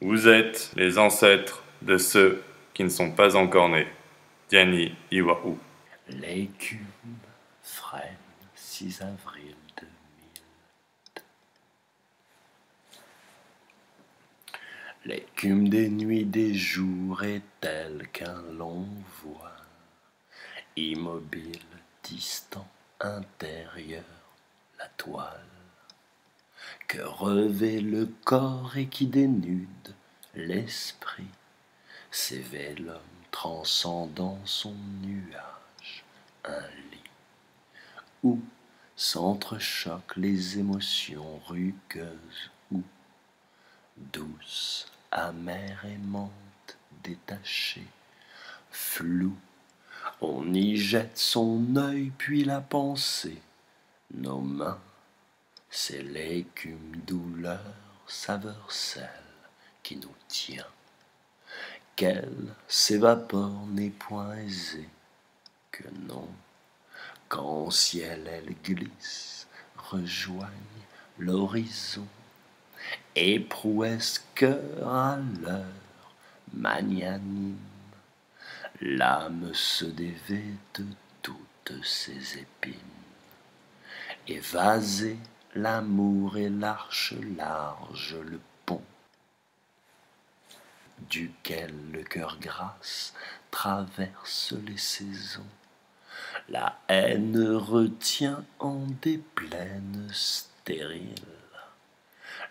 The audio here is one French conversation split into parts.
Vous êtes les ancêtres de ceux qui ne sont pas encore nés. Diani Iwahu. L'écume frêle, 6 avril 2000. L'écume des nuits, des jours est telle qu'un long voile, immobile, distant, intérieur, la toile, que revêt le corps et qui dénude l'esprit, s'éveille l'homme transcendant son nuage, un lit où s'entrechoquent les émotions rugueuses, où, douce, amère, aimante, détachée, floue, on y jette son œil puis la pensée, nos mains, c'est l'écume douleur, saveur sel qui nous tient, qu'elle s'évapore n'est point aisée, que non, quand au ciel elle glisse, rejoigne l'horizon, et prouesse cœur à l'heure magnanime, l'âme se dévait de toutes ses épines, évasé l'amour et l'arche large, le pont, duquel le cœur grâce traverse les saisons. La haine retient en des plaines stériles,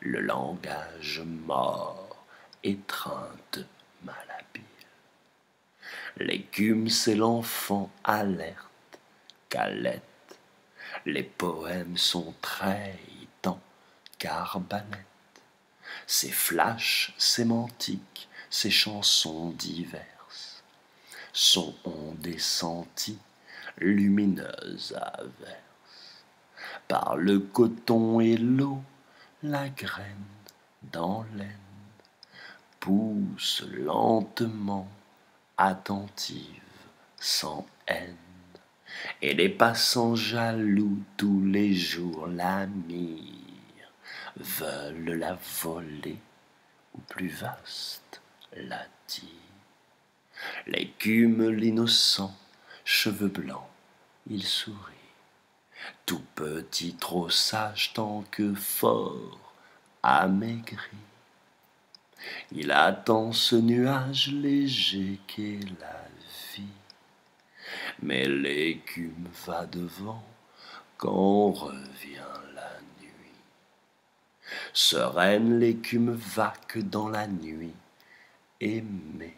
le langage mort, étreinte malhabile. L'écume, c'est l'enfant alerte, qu'allait. Les poèmes sont traitants, qu'arbalète. Ces flashs sémantiques, ces chansons diverses, sont ondées senties, lumineuses averses. Par le coton et l'eau, la graine dans l'aine pousse lentement, attentive, sans haine. Et les passants jaloux tous les jours la mirent, veulent la voler ou plus vaste la dire. L'écume, l'innocent, cheveux blancs, il sourit, tout petit, trop sage tant que fort, amaigri. Il attend ce nuage léger qu'est la vie. Mais l'écume va devant quand revient la nuit. Sereine, l'écume vaque dans la nuit, aimée.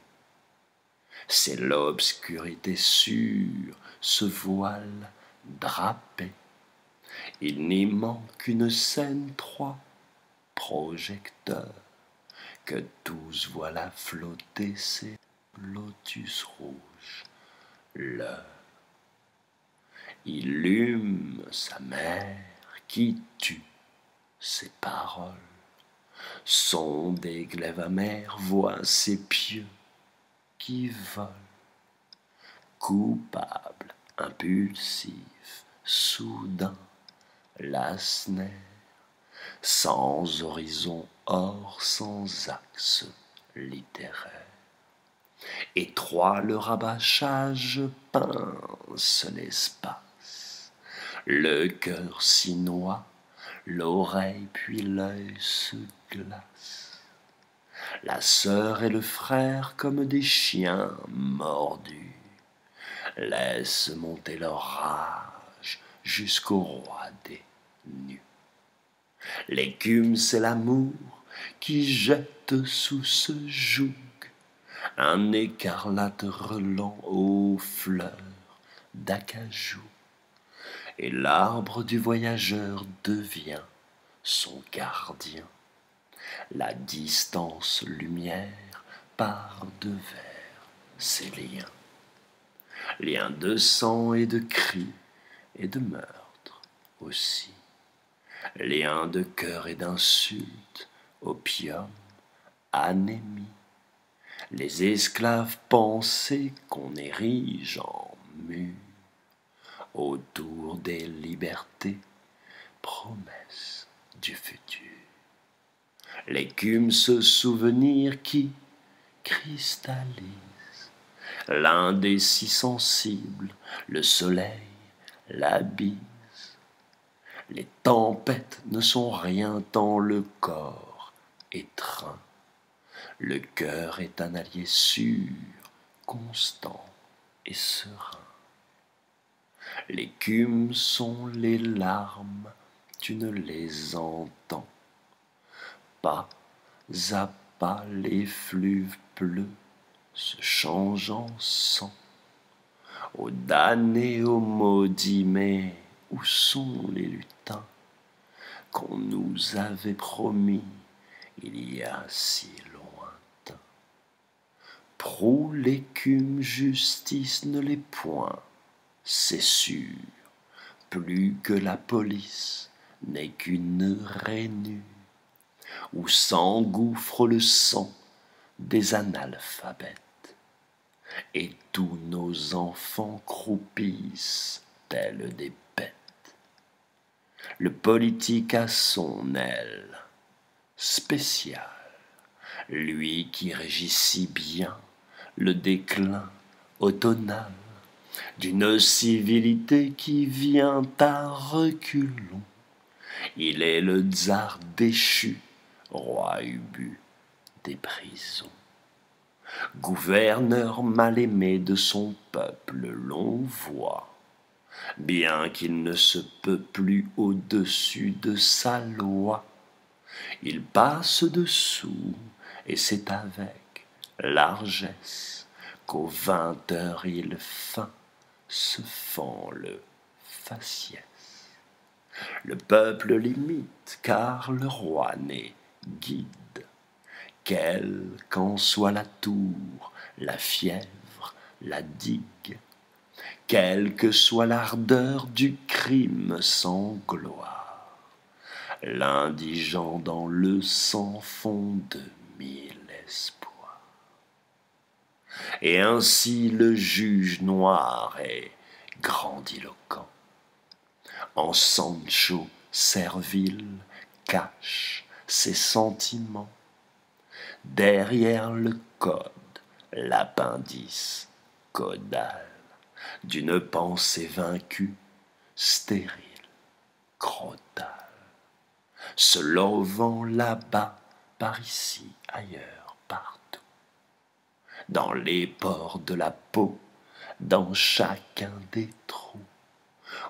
C'est l'obscurité sûre, ce voile drapé. Il n'y manque une scène, 3 projecteurs, que tous voilà flotter ces lotus rouges. L'heure illume sa mère qui tue ses paroles. Son des glaives amers voit ses pieux qui volent. Coupable, impulsif, soudain, la snare, sans horizon hors, sans axe littéraire. Étroit le rabâchage pince l'espace, le cœur s'y noie, l'oreille puis l'œil se glace. La sœur et le frère comme des chiens mordus laissent monter leur rage jusqu'au roi des nus. L'écume, c'est l'amour qui jette sous ce joug un écarlate relent aux fleurs d'acajou, et l'arbre du voyageur devient son gardien. La distance lumière par devers ses liens, liens de sang et de cris et de meurtre aussi, liens de cœur et d'insultes, opium, anémie. Les esclaves pensaient qu'on érige en mur autour des libertés, promesses du futur. l'écume ce souvenir qui cristallise. L'Inde est si sensible, le soleil la bise. Les tempêtes ne sont rien tant le corps étreint. Le cœur est un allié sûr, constant et serein. L'écume sont les larmes, tu ne les entends pas à pas, les fleuves bleus se changent en sang. Ô damnés, ô maudits, mais où sont les lutins qu'on nous avait promis il y a si lointain? Prou l'écume, justice ne l'est point, c'est sûr, plus que la police n'est qu'une rainure où s'engouffre le sang des analphabètes, et tous nos enfants croupissent tels des bêtes. Le politique a son aile spéciale, lui qui régit si bien le déclin automnal d'une civilité qui vient à reculons. Il est le tsar déchu, roi ubu des prisons. Gouverneur mal aimé de son peuple, l'on voit, bien qu'il ne se peut plus au-dessus de sa loi. Il passe dessous, et c'est avec largesse qu'aux 20 heures il feint se fend le faciès. Le peuple l'imite, car le roi n'est guide, quelle qu'en soit la tour, la fièvre, la digue, quelle que soit l'ardeur du crime sans gloire, l'indigent dans le sang fond de 1000 espoirs. Et ainsi le juge noir est grandiloquent. En Sancho servile cache ses sentiments. Derrière le code, l'appendice caudal d'une pensée vaincue, stérile, crottale, se lovant là-bas, par ici, ailleurs, partout, dans les pores de la peau, dans chacun des trous,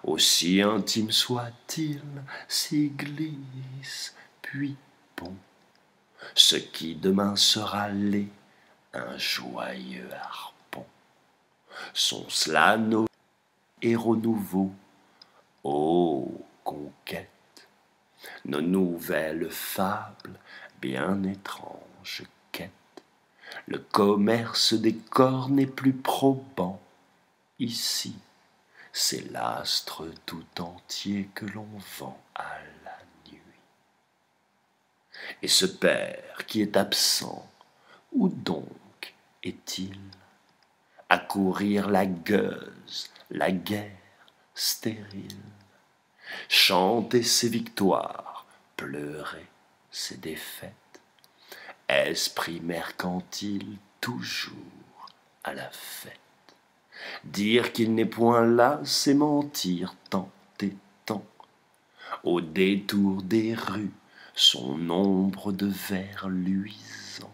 aussi intime soit-il, s'y glisse, puis bon, ce qui demain sera laid, un joyeux harpon. Sont-ce là nos héros nouveaux, ô conquête, nos nouvelles fables bien étranges quêtes? Le commerce des corps n'est plus probant ici, c'est l'astre tout entier que l'on vend à la nuit. Et ce père qui est absent, où donc est-il? À courir la gueuse, la guerre stérile, chanter ses victoires, pleurer ses défaites, esprit mercantile toujours à la fête. Dire qu'il n'est point là, c'est mentir tant et tant. Au détour des rues, son ombre de verre luisant,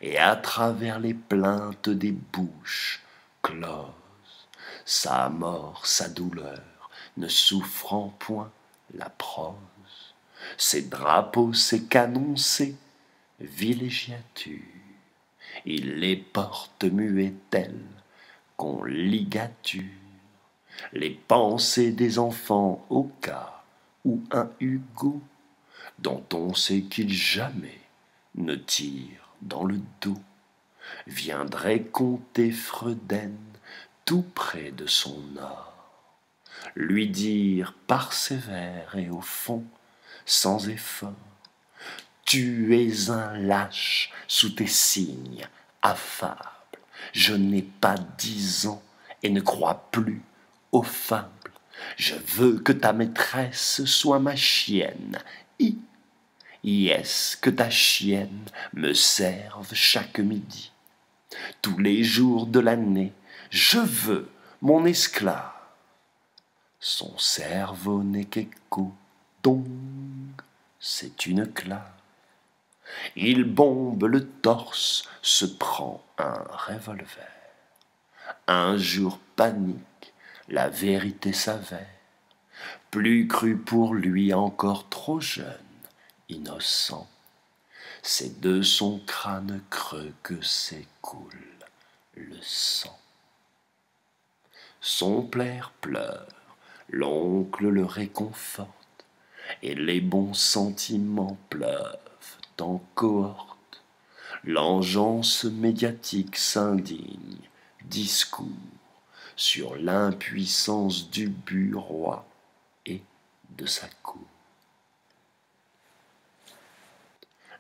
et à travers les plaintes des bouches closes, sa mort, sa douleur, ne souffrant point la prose, ses drapeaux, ses canons, ses villégiatures, il les porte muets tels qu'on ligature les pensées des enfants au cas où un Hugo, dont on sait qu'il jamais ne tire dans le dos, viendrait compter Freuden tout près de son or, lui dire par ses vers et au fond sans effort: tu es un lâche sous tes signes affables, je n'ai pas 10 ans et ne crois plus aux fables, je veux que ta maîtresse soit ma chienne, Yes, que ta chienne me serve chaque midi. Tous les jours de l'année, je veux mon esclave. Son cerveau n'est qu'écho, donc c'est une clave. Il bombe le torse, se prend un revolver. Un jour panique, la vérité s'avère. Plus cru pour lui, encore trop jeune, innocent. C'est de son crâne creux que s'écoule le sang. Son père pleure, l'oncle le réconforte, et les bons sentiments pleuvent en cohorte. L'engeance médiatique s'indigne, discours sur l'impuissance du but roi et de sa cour.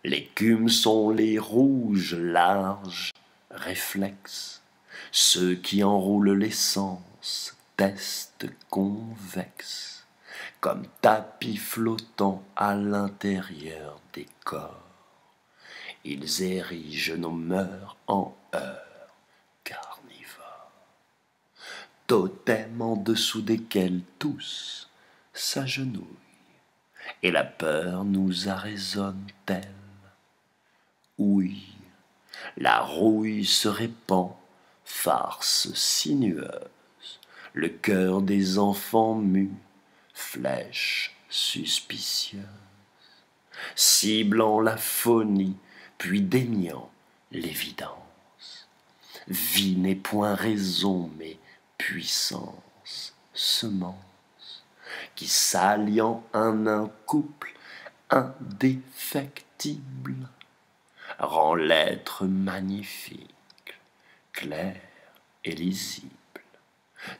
L'écume sont les rouges larges réflexes, ceux qui enroulent l'essence, testent convexes, comme tapis flottants à l'intérieur des corps. Ils érigent nos mœurs en heures carnivores, totems en dessous desquels tous s'agenouillent, et la peur nous arraisonne-t-elle? Oui, la rouille se répand, farce sinueuse, le cœur des enfants mus, flèche suspicieuse, ciblant la phonie, puis déniant l'évidence. Vie n'est point raison, mais puissance, semence, qui s'alliant en un couple indéfectible, rend l'être magnifique, clair et lisible,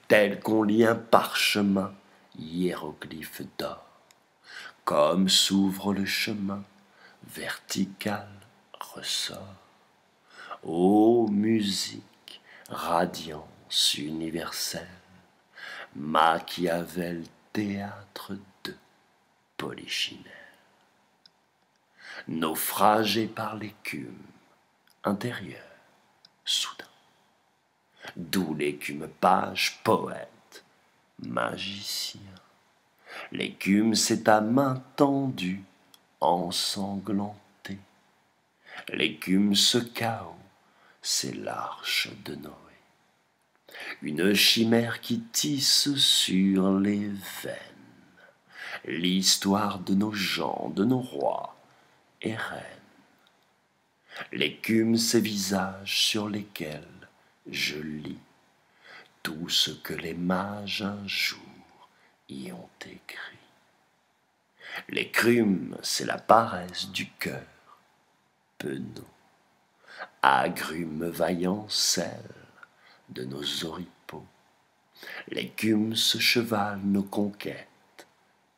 tel qu'on lit un parchemin, hiéroglyphe d'or, comme s'ouvre le chemin, vertical ressort. Ô musique, radiance universelle, Machiavel, théâtre de Polichinelle. Naufragé par l'écume intérieure, soudain. D'où l'écume page, poète, magicien. L'écume, c'est ta main tendue, ensanglantée. L'écume, ce chaos, c'est l'arche de Noé. Une chimère qui tisse sur les veines l'histoire de nos gens, de nos rois et reines. L'écume, ces visages sur lesquels je lis tout ce que les mages un jour y ont écrit. L'écume, c'est la paresse du cœur penaud, agrume vaillant sel de nos oripeaux. L'écume, ce cheval, nos conquêtes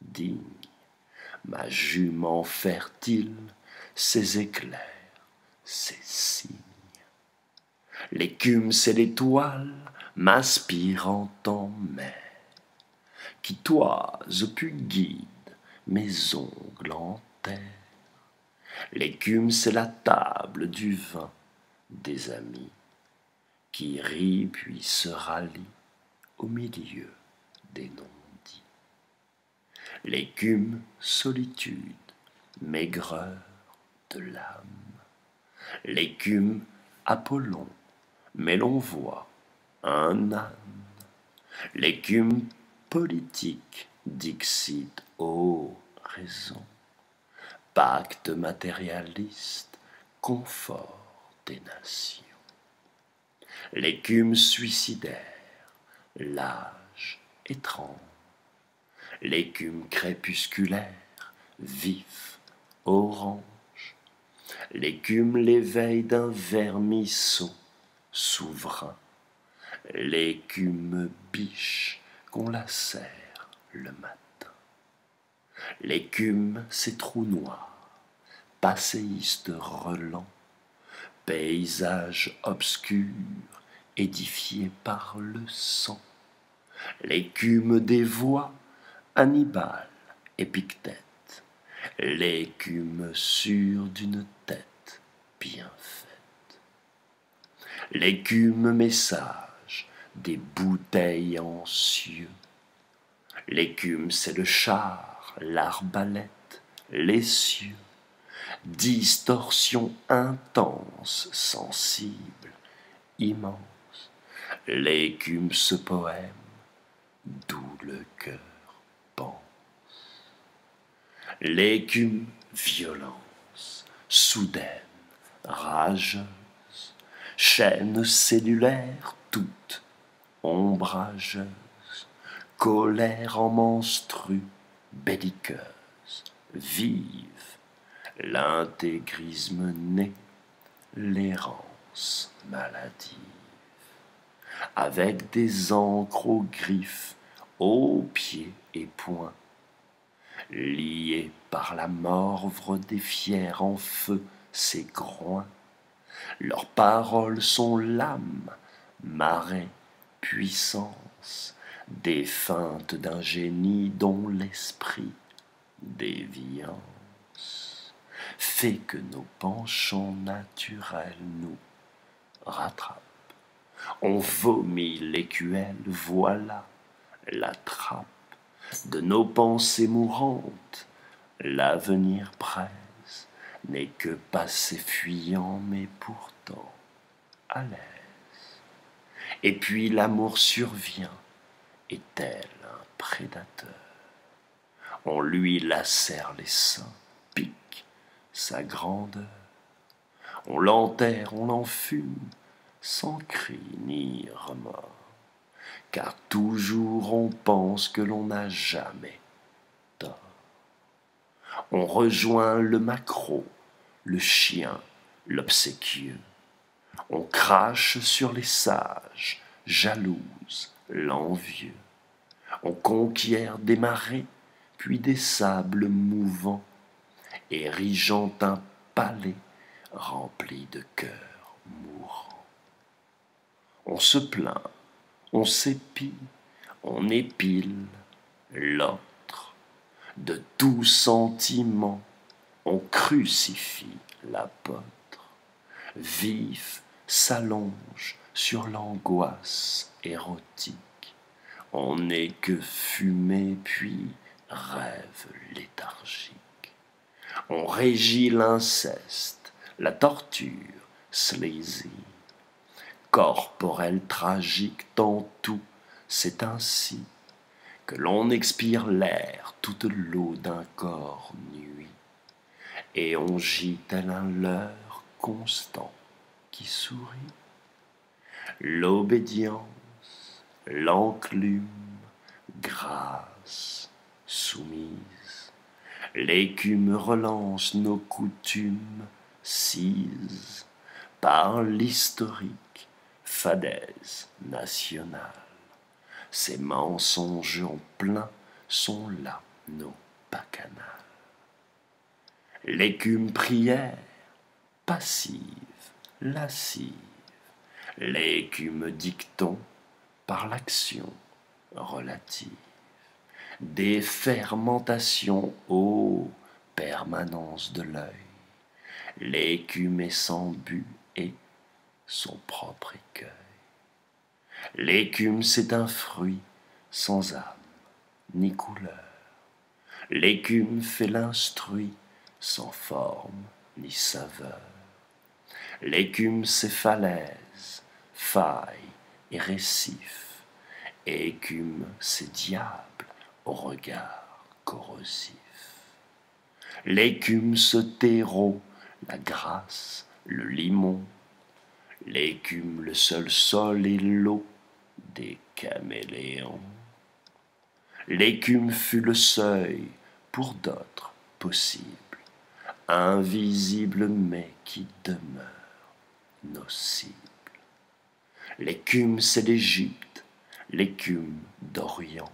dignes, ma jument fertile, ses éclairs, ses signes. L'écume, c'est l'étoile, m'aspirant en mer, qui toise puis guide mes ongles en terre. L'écume, c'est la table du vin des amis, qui rit puis se rallie au milieu des non-dits. L'écume, solitude, maigreur de l'âme. L'écume, Apollon, mais l'on voit un âne. L'écume, politique, dixit, ô raison. Pacte matérialiste, confort des nations. L'écume suicidaire, l'âge étrange. L'écume crépusculaire, vif, orange. L'écume, l'éveil d'un vermisseau souverain. L'écume biche qu'on la sert le matin. L'écume, ces trous noirs, passéistes relents, paysage obscur, édifié par le sang. L'écume des voix, Hannibal, Épictète. l'écume sûre d'une tête bien faite, l'écume message des bouteilles en cieux, l'écume c'est le char, l'arbalète, les cieux, distorsion intense, sensible, immense, l'écume ce poème d'où le cœur pense. L'écume violence, soudaine, rageuse, chaîne cellulaire toute ombrageuse, colère en menstrue, belliqueuse, vive, l'intégrisme né, l'errance maladive, avec des encres aux griffes, aux pieds et poings, liés par la morvre des fiers en feu ses groins. Leurs paroles sont l'âme, marée, puissance, des feintes d'un génie dont l'esprit, déviance, fait que nos penchants naturels nous rattrapent. On vomit l'écuelle, voilà la trappe de nos pensées mourantes. L'avenir presse, n'est que passé fuyant, mais pourtant à l'aise. Et puis l'amour survient, et tel un prédateur, on lui lacère les seins, pique sa grandeur. On l'enterre, on l'enfume, sans cri ni remords, car toujours on pense que l'on n'a jamais tort. On rejoint le maquereau, le chien, l'obséquieux. On crache sur les sages, jalouse l'envieux. On conquiert des marais, puis des sables mouvants, érigeant un palais rempli de cœurs mourants. On se plaint, on s'épie, on épile l'autre. De tout sentiment, on crucifie l'apôtre. Vif s'allonge sur l'angoisse érotique. On n'est que fumée puis rêve léthargique. On régit l'inceste, la torture sleazy, corporelle tragique dans tout, c'est ainsi que l'on expire l'air, toute l'eau d'un corps nuit, et on gît tel un leurre constant qui sourit. L'obédience, l'enclume, grâce, soumise, l'écume relance nos coutumes cises par l'historique fadaise nationale. Ces mensonges en plein sont là nos bacchanales. L'écume prière, passive, lascive, l'écume dicton par l'action relative. Des fermentations, ô permanence de l'œil, l'écume est sans but et son propre écueil. L'écume c'est un fruit sans âme ni couleur. L'écume fait l'instruit sans forme ni saveur. L'écume c'est falaise, faille et récif. Écume c'est diable au regard corrosif. L'écume ce terreau, la grâce, le limon. L'écume le seul sol et l'eau des caméléons. L'écume fut le seuil, pour d'autres possible, invisible mais qui demeure nocible. L'écume c'est l'Égypte, l'écume d'Orient.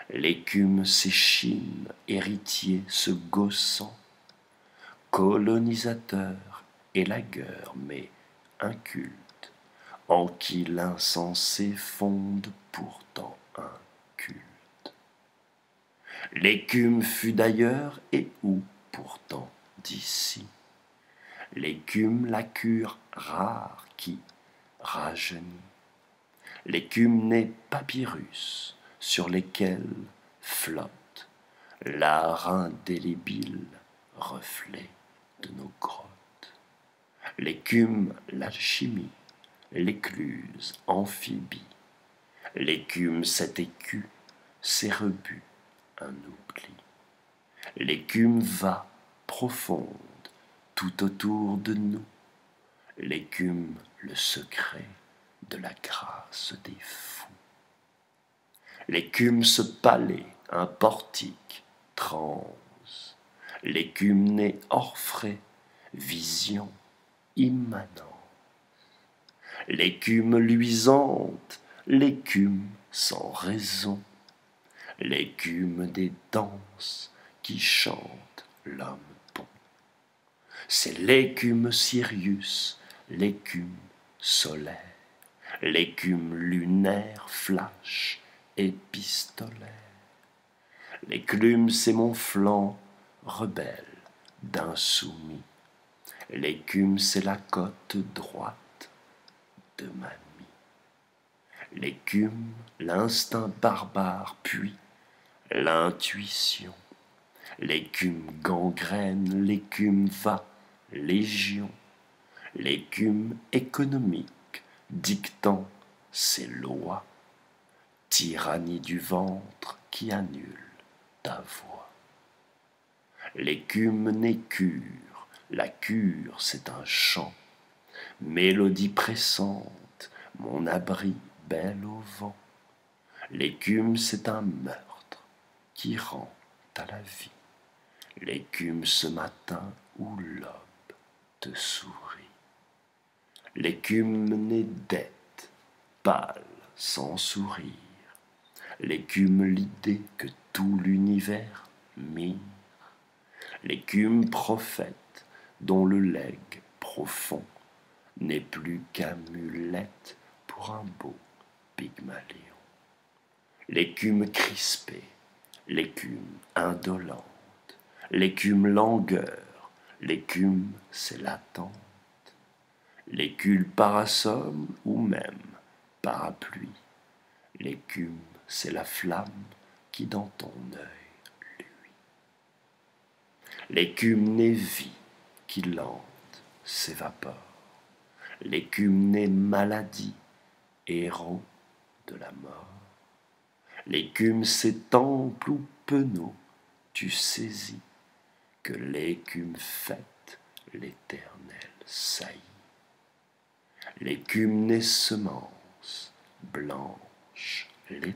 L'écume c'est Chine, héritier se gaussant, colonisateur et lagueur mais inculte, en qui l'insensé fonde pourtant un culte. L'écume fut d'ailleurs et où pourtant d'ici. L'écume, la cure rare qui rajeunit. L'écume n'est papyrus sur lesquels flotte l'art indélébile, reflet de nos grottes. L'écume, l'alchimie, l'écluse amphibie. L'écume, cet écu, ces rebuts, un oubli. L'écume va profonde tout autour de nous. L'écume, le secret de la grâce des fous. L'écume, ce palais, un portique, transe. L'écume n'est orfrée, vision immanente. L'écume luisante, l'écume sans raison. L'écume des danses qui chante l'homme bon. C'est l'écume Sirius, l'écume solaire, l'écume lunaire flash épistolaire. L'écume, c'est mon flanc rebelle d'insoumis. L'écume, c'est la côte droite de ma mie. L'écume, l'instinct barbare, puis l'intuition. L'écume gangrène, l'écume va, légion. L'écume économique, dictant ses lois. Tyrannie du ventre qui annule ta voix. L'écume n'est cure, la cure c'est un chant. Mélodie pressante, mon abri bel au vent. L'écume c'est un meurtre qui rend à la vie. L'écume ce matin où l'aube te sourit. L'écume n'est dette, pâle, sans sourire. L'écume l'idée que tout l'univers mire. L'écume prophète dont le legs profond n'est plus qu'amulette pour un beau Pygmalion. L'écume crispée, l'écume indolente, l'écume langueur, l'écume c'est l'attente. L'écume parasol ou même parapluie, l'écume c'est la flamme qui dans ton œil luit. L'écume n'est vie qui lente s'évapore. L'écume n'est maladie, héros de la mort. L'écume c'est temple ou penaud, tu saisis que l'écume fête l'éternel saillit. L'écume n'est semence, blanche, laiteuse.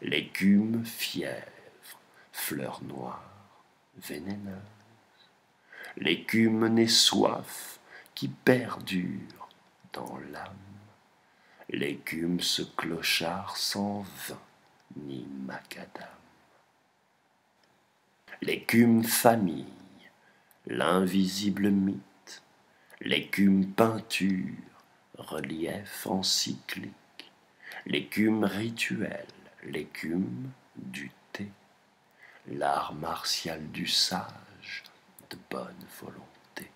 L'écume fièvre, fleur noire, vénéneuse. L'écume n'est soif qui perdure dans l'âme. L'écume ce clochard sans vin ni macadam. L'écume famille, l'invisible mythe. L'écume peinture, relief encyclique. L'écume rituel, l'écume du thé. L'art martial du sage de bonne volonté.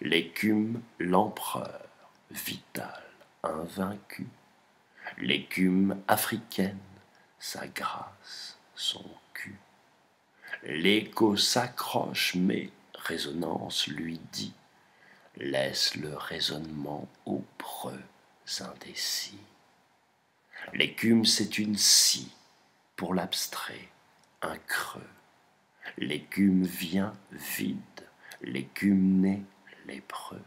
L'écume l'empereur, vital, invaincu. L'écume africaine, sa grâce, son cul. L'écho s'accroche, mais résonance lui dit: laisse le raisonnement aux preux indécis. L'écume c'est une scie, pour l'abstrait, un creux. L'écume vient vide, l'écume naît lépreux.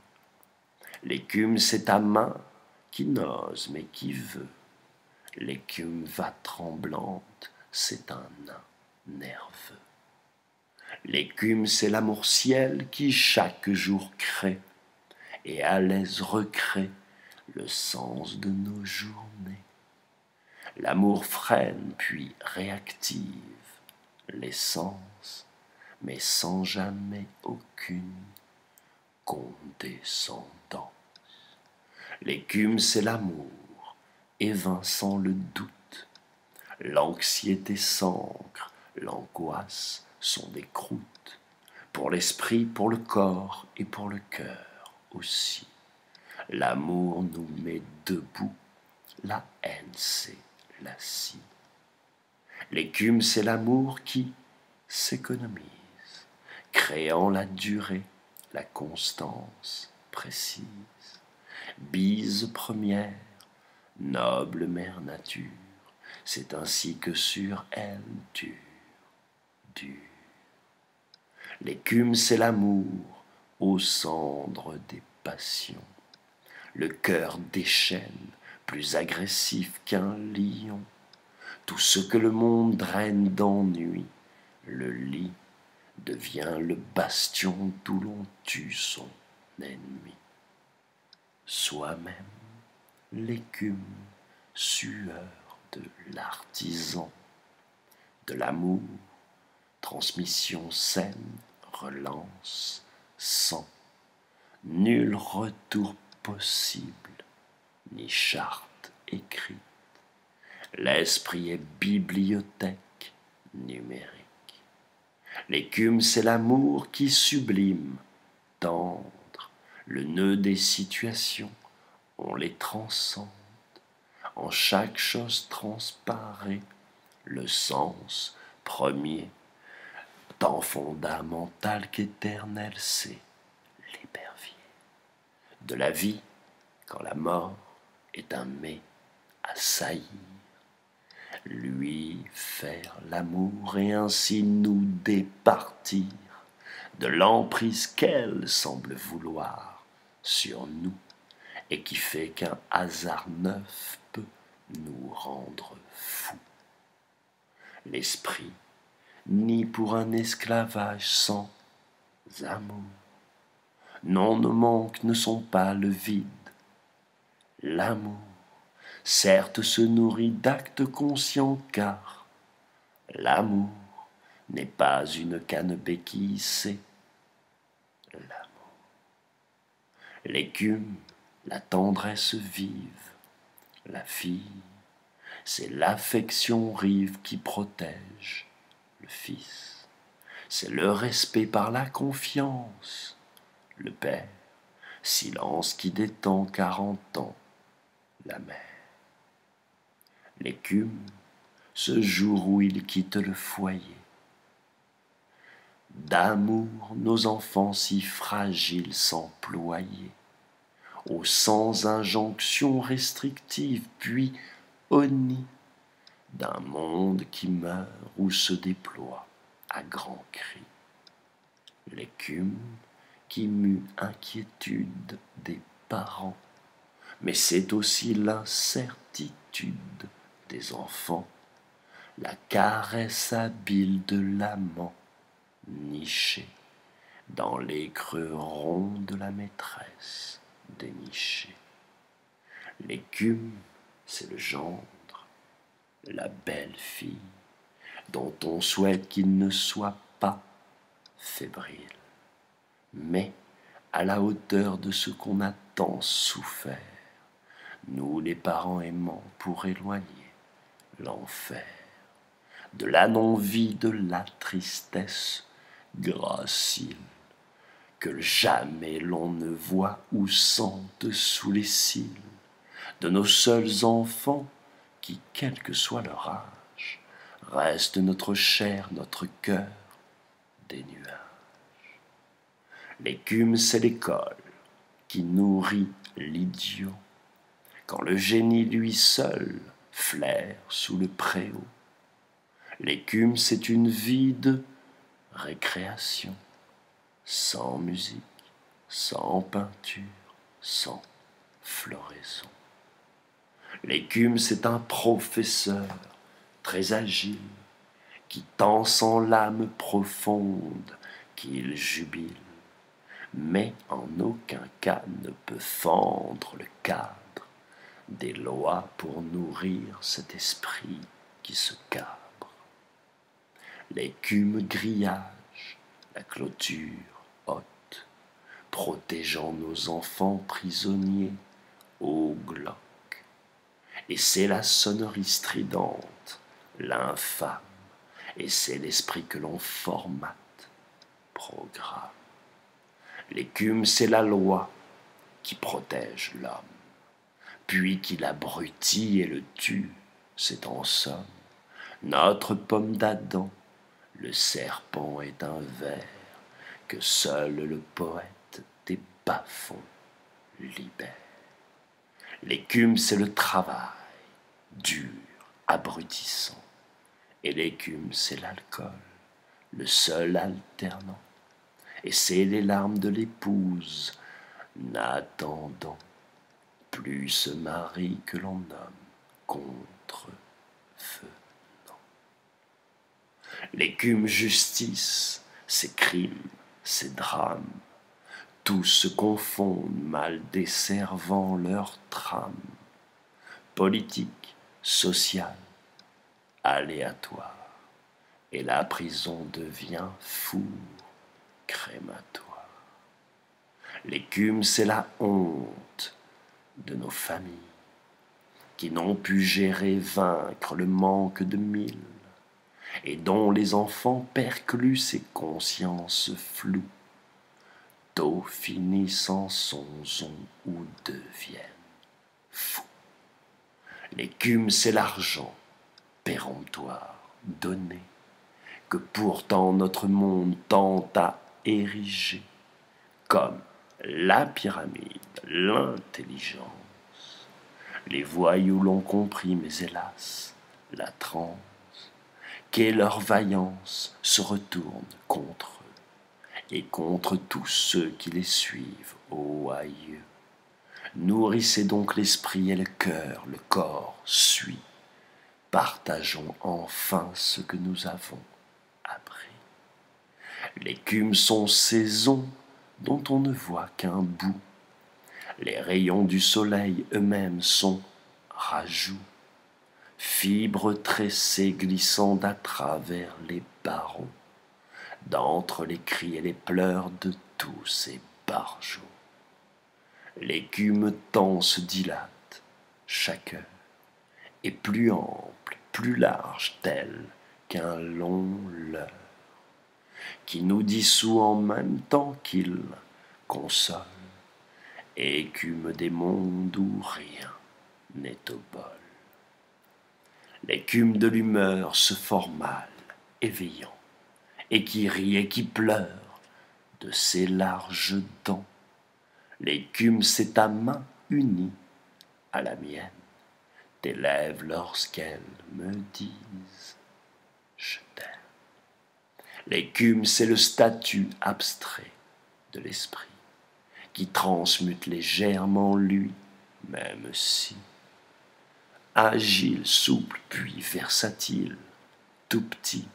L'écume c'est ta main qui n'ose mais qui veut. L'écume va tremblante, c'est un nain nerveux. L'écume c'est l'amour-ciel qui chaque jour crée et à l'aise recrée le sens de nos journées. L'amour freine puis réactive les sens, mais sans jamais aucune condescendance. L'écume c'est l'amour, évinçant le doute. L'anxiété s'ancre, l'angoisse sont des croûtes, pour l'esprit, pour le corps et pour le cœur aussi. L'amour nous met debout, la haine c'est la scie. L'écume c'est l'amour qui s'économise, créant la durée, la constance précise. Bise première, noble mère nature, c'est ainsi que sur elle dure. L'écume c'est l'amour, aux cendres des passions. Le cœur déchaîne, plus agressif qu'un lion. Tout ce que le monde draine d'ennui, le lit devient le bastion d'où l'on tue son ennemi. Soi-même, l'écume, sueur de l'artisan, de l'amour, transmission saine, relance, sans, nul retour possible, ni charte écrite. L'esprit est bibliothèque numérique. L'écume, c'est l'amour qui sublime, tendre, le nœud des situations, on les transcende. En chaque chose transparaît le sens premier, tant fondamental qu'éternel, c'est l'épervier de la vie, quand la mort est un mets à saillir, lui faire l'amour et ainsi nous départir de l'emprise qu'elle semble vouloir sur nous et qui fait qu'un hasard neuf peut nous rendre fous. L'esprit, ni pour un esclavage sans amour. Non, nos manques ne sont pas le vide. L'amour, certes, se nourrit d'actes conscients car l'amour n'est pas une canne béquille, c'est l'amour. L'écume, la tendresse vive, la fille, c'est l'affection rive qui protège le fils. C'est le respect par la confiance, le père, silence qui détend 40 ans, la mère. L'écume, ce jour où il quitte le foyer. D'amour, nos enfants si fragiles s'employer, aux sans injonction restrictive, puis au nid d'un monde qui meurt ou se déploie à grands cris. L'écume qui mue inquiétude des parents, mais c'est aussi l'incertitude des enfants, la caresse habile de l'amant niché dans les creux ronds de la maîtresse dénichée. L'écume, c'est le gendre, la belle fille, dont on souhaite qu'il ne soit pas fébrile, mais à la hauteur de ce qu'on a tant souffert, nous les parents aimants pour éloigner l'enfer, de la non-vie, de la tristesse gracile, que jamais l'on ne voit ou sente sous les cils, de nos seuls enfants qui, quel que soit leur âge, restent notre chair, notre cœur, des nuages. L'écume, c'est l'école qui nourrit l'idiot, quand le génie lui seul flaire sous le préau. L'écume, c'est une vie de récréation, sans musique, sans peinture, sans floraison. L'écume, c'est un professeur très agile, qui tend sans l'âme profonde qu'il jubile, mais en aucun cas ne peut fendre le cadre des lois pour nourrir cet esprit qui se cabre. L'écume grillage, la clôture haute, protégeant nos enfants prisonniers au glauque. Et c'est la sonnerie stridente, l'infâme, et c'est l'esprit que l'on formate, programme. L'écume, c'est la loi qui protège l'homme, puis qui l'abrutit et le tue, c'est en somme notre pomme d'Adam. Le serpent est un ver que seul le poète des bas-fonds libère. L'écume, c'est le travail, dur, abrutissant. Et l'écume, c'est l'alcool, le seul alternant. Et c'est les larmes de l'épouse, n'attendant plus ce mari que l'on nomme contre feu. L'écume justice, c'est crimes, c'est drames, tous se confondent, mal desservant leur trame, politique, sociale, aléatoire, et la prison devient four crématoire. L'écume, c'est la honte de nos familles, qui n'ont pu gérer, vaincre le manque de mille, et dont les enfants percluent ces consciences floues, tôt finissent en sonzons ou deviennent fous. L'écume, c'est l'argent péremptoire donné, que pourtant notre monde tend à ériger, comme la pyramide, l'intelligence. Les voyous l'ont compris, mais hélas, la transe, qu'est leur vaillance, se retourne contre eux et contre tous ceux qui les suivent, ô aïeux. Nourrissez donc l'esprit et le cœur, le corps suit. Partageons enfin ce que nous avons appris. L'écume sont saisons dont on ne voit qu'un bout. Les rayons du soleil eux-mêmes sont rajouts, fibres tressées glissant à travers les barreaux, d'entre les cris et les pleurs de tous ces barjots. L'écume tend se dilate, chaque heure, est plus ample, plus large, tel qu'un long leurre, qui nous dissout en même temps qu'il console, écume des mondes où rien n'est au bol. L'écume de l'humeur se formale, éveillant, et qui rit et qui pleure de ses larges dents. L'écume, c'est ta main unie à la mienne, tes lèvres lorsqu'elles me disent « je t'aime ». L'écume, c'est le statut abstrait de l'esprit, qui transmute les germes en lui, même si agile, souple, puis versatile, tout petit,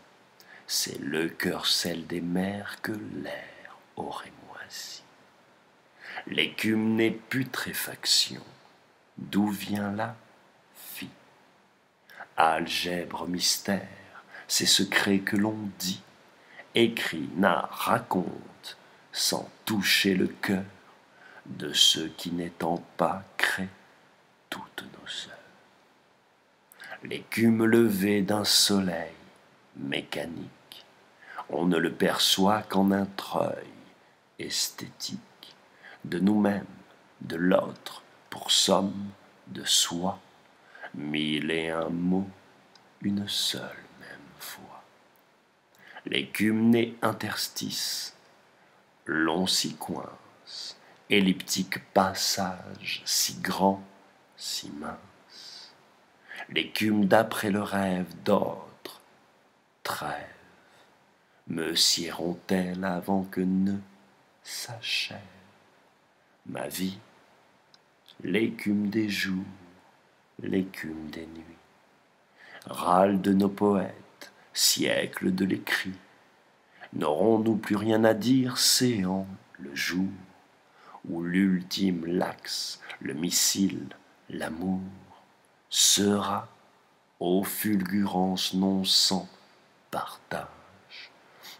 c'est le cœur sel des mers que l'air aurait moisi. L'écume n'est putréfaction, d'où vient la vie? Algèbre mystère, ces secrets que l'on dit, écrit, narre, raconte, sans toucher le cœur de ceux qui n'étant pas créent toutes nos heures. L'écume levée d'un soleil mécanique, on ne le perçoit qu'en un treuil esthétique, de nous-mêmes, de l'autre, pour somme, de soi, mille et un mots, une seule même fois. L'écume n'est interstice, long s'y coince, elliptique passage, si grand, si mince. L'écume d'après le rêve d'autres, trêve, me siéront-elles avant que ne s'achève ma vie, l'écume des jours, l'écume des nuits, râle de nos poètes, siècle de l'écrit. N'aurons-nous plus rien à dire, séant le jour où l'ultime l'axe, le missile, l'amour sera, ô fulgurance non sans partage,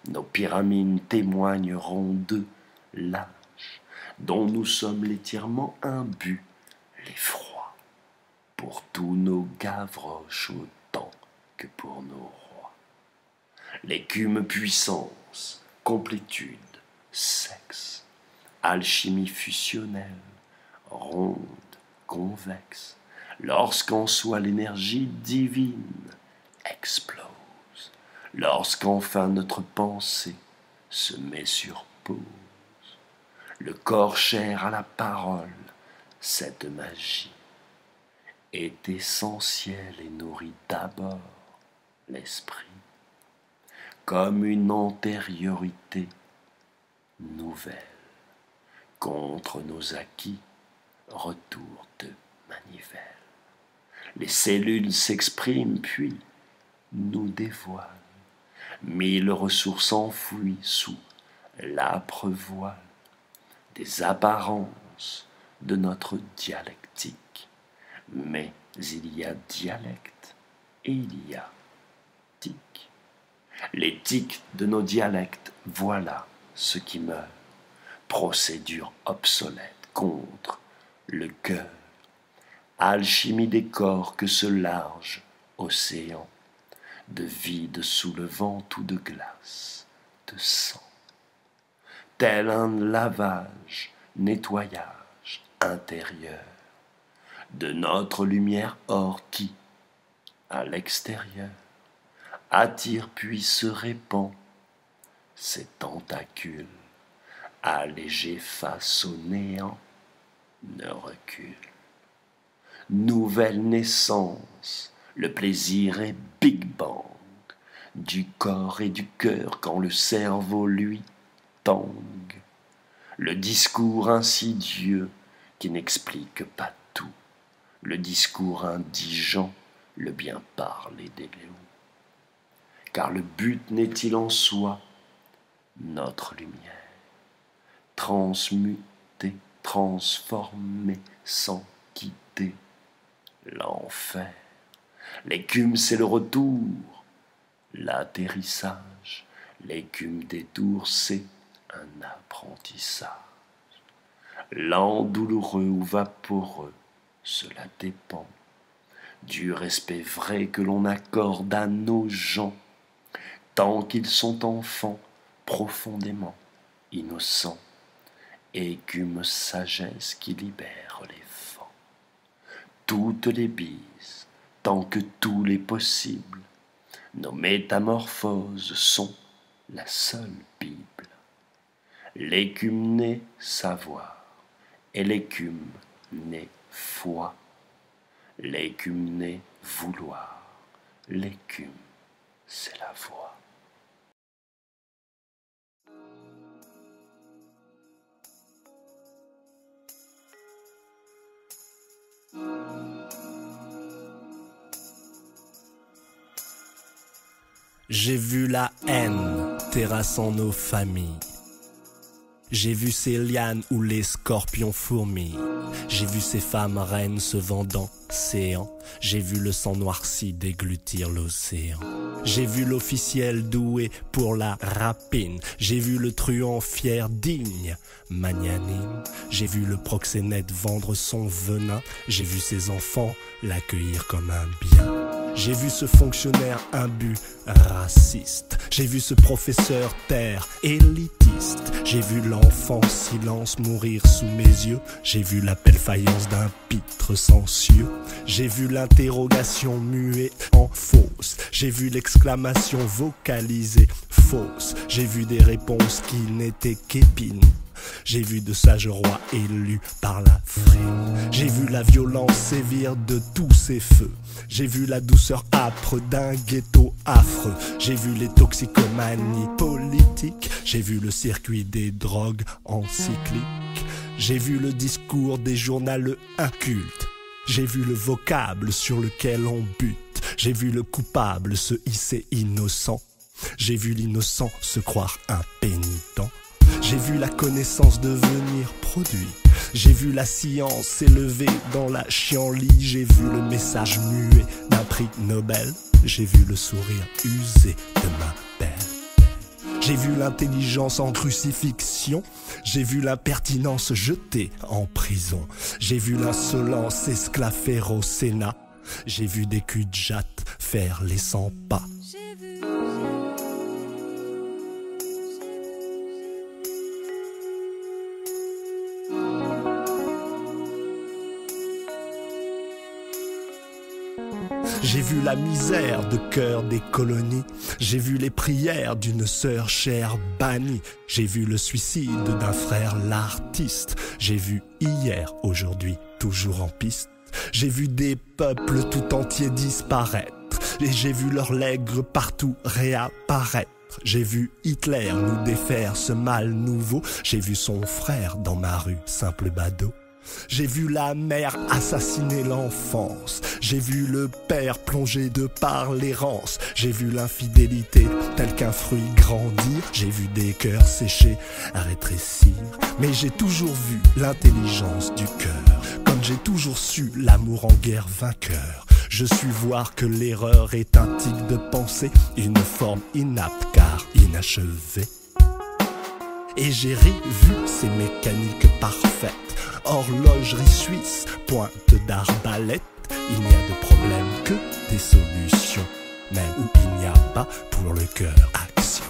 nos pyramides témoigneront de l'âge dont nous sommes l'étirement imbus, l'effroi, pour tous nos gavroches autant que pour nos rois. L'écume puissance, complétude, sexe, alchimie fusionnelle, ronde, convexe, lorsqu'en soi l'énergie divine explose, lorsqu'enfin notre pensée se met sur pause, le corps cher à la parole, cette magie est essentielle et nourrit d'abord l'esprit, comme une antériorité nouvelle contre nos acquis, retour de manivelle. Les cellules s'expriment puis nous dévoilent mille ressources enfouies sous l'âpre voile des apparences de notre dialectique. Mais il y a dialecte et il y a tic. Les tics de nos dialectes, voilà ce qui meurt. Procédure obsolète contre le cœur. Alchimie des corps que ce large océan de vide sous le vent ou de glace, de sang. Tel un lavage, nettoyage intérieur de notre lumière or qui, à l'extérieur, attire puis se répand, ses tentacules, allégés face au néant, ne reculent. Nouvelle naissance, le plaisir est Big Bang, du corps et du cœur quand le cerveau lui tangue. Le discours insidieux qui n'explique pas tout, le discours indigent, le bien parler des léons. Car le but n'est-il en soi notre lumière, transmuter, transformer sans quitter l'enfer. L'écume c'est le retour, l'atterrissage, l'écume des tours c'est un apprentissage. Lent, douloureux ou vaporeux, cela dépend du respect vrai que l'on accorde à nos gens, tant qu'ils sont enfants, profondément innocents, écume sagesse qui libère les vents. Toutes les bises, tant que tous les possibles, nos métamorphoses sont la seule Bible. L'écume n'est savoir, et l'écume n'est foi. L'écume n'est vouloir, l'écume c'est la voix. J'ai vu la haine terrassant nos familles. J'ai vu ces lianes où les scorpions fourmillent. J'ai vu ces femmes reines se vendant séant. J'ai vu le sang noirci déglutir l'océan. J'ai vu l'officiel doué pour la rapine. J'ai vu le truand fier, digne, magnanime. J'ai vu le proxénète vendre son venin. J'ai vu ses enfants l'accueillir comme un bien. J'ai vu ce fonctionnaire imbu, raciste. J'ai vu ce professeur terre, élitiste. J'ai vu l'enfant silence mourir sous mes yeux. J'ai vu l'appel faïence d'un pitre sans cieux. J'ai vu l'interrogation muée en fausse. J'ai vu l'exclamation vocalisée fausse. J'ai vu des réponses qui n'étaient qu'épines. J'ai vu de sages rois élus par la frime. J'ai vu la violence sévir de tous ses feux. J'ai vu la douceur âpre d'un ghetto affreux. J'ai vu les toxicomanies politiques. J'ai vu le circuit des drogues encycliques. J'ai vu le discours des journaux incultes. J'ai vu le vocable sur lequel on bute. J'ai vu le coupable se hisser innocent. J'ai vu l'innocent se croire impénitent. J'ai vu la connaissance devenir produit. J'ai vu la science s'élever dans la chienlit. J'ai vu le message muet d'un prix Nobel. J'ai vu le sourire usé de ma belle. J'ai vu l'intelligence en crucifixion. J'ai vu l'impertinence jetée en prison. J'ai vu l'insolence esclaffer au Sénat. J'ai vu des culs de jatte faire les 100 pas. J'ai vu la misère de cœur des colonies. J'ai vu les prières d'une sœur chère bannie. J'ai vu le suicide d'un frère l'artiste. J'ai vu hier, aujourd'hui, toujours en piste. J'ai vu des peuples tout entiers disparaître. Et j'ai vu leurs legs partout réapparaître. J'ai vu Hitler nous défaire ce mal nouveau. J'ai vu son frère dans ma rue, simple badaud. J'ai vu la mère assassiner l'enfance. J'ai vu le père plongé de par l'errance. J'ai vu l'infidélité tel qu'un fruit grandir. J'ai vu des cœurs séchés à rétrécir. Mais j'ai toujours vu l'intelligence du cœur. Comme j'ai toujours su l'amour en guerre vainqueur. Je suis voir que l'erreur est un tic de pensée, une forme inapte car inachevée. Et j'ai revu ces mécaniques parfaites, horlogerie suisse, pointe d'arbalète. Il n'y a de problème que des solutions, même où il n'y a pas pour le cœur action.